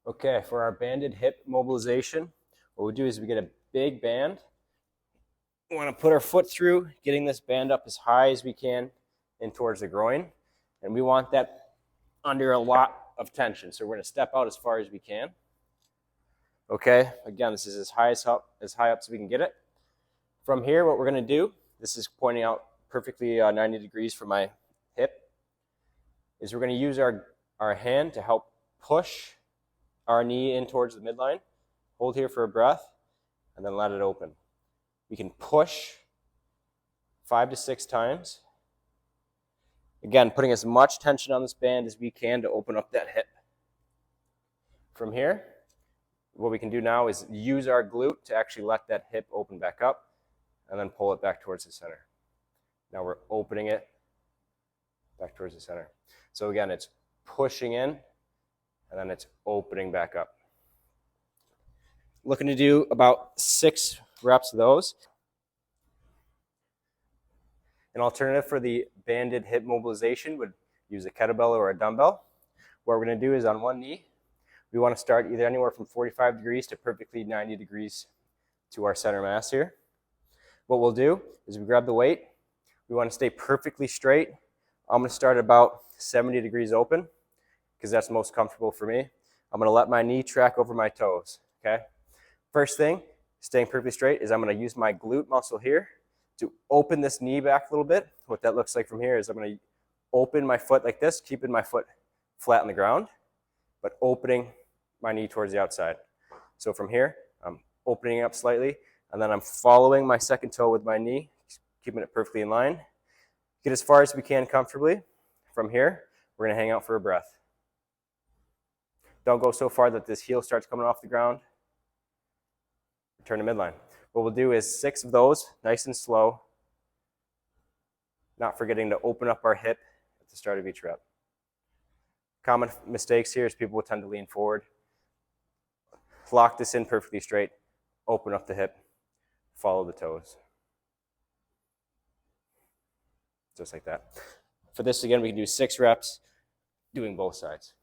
Okay, for our banded hip mobilization, what we do is we get a big band. We want to put our foot through, getting this band up as high as we can in towards the groin. And we want that under a lot of tension. So we're going to step out as far as we can. Okay, again, this is as high up as we can get it. From here, what we're going to do, this is pointing out perfectly 90 degrees from my hip, is we're going to use our hand to help push our knee in towards the midline. Hold here for a breath, and then let it open. We can push 5 to 6 times. Again, putting as much tension on this band as we can to open up that hip. From here, what we can do now is use our glute to actually let that hip open back up and then pull it back towards the center. Now we're opening it back towards the center. So again, it's pushing in and then it's opening back up. Looking to do about 6 reps of those. An alternative for the banded hip mobilization would use a kettlebell or a dumbbell. What we're going to do is on one knee, we want to start either anywhere from 45 degrees to perfectly 90 degrees to our center mass here. What we'll do is we grab the weight. We want to stay perfectly straight. I'm going to start about 70 degrees open because that's most comfortable for me. I'm going to let my knee track over my toes, okay? First thing, staying perfectly straight, is I'm going to use my glute muscle here to open this knee back a little bit. What that looks like from here is I'm going to open my foot like this, keeping my foot flat on the ground, but opening my knee towards the outside. So from here, I'm opening up slightly, and then I'm following my second toe with my knee, keeping it perfectly in line. Get as far as we can comfortably. From here, we're going to hang out for a breath. Don't go so far that this heel starts coming off the ground. Return to midline. What we'll do is 6 of those, nice and slow, not forgetting to open up our hip at the start of each rep. Common mistakes here is people will tend to lean forward. Lock this in perfectly straight, open up the hip, follow the toes. Just like that. For this, again, we can do 6 reps doing both sides.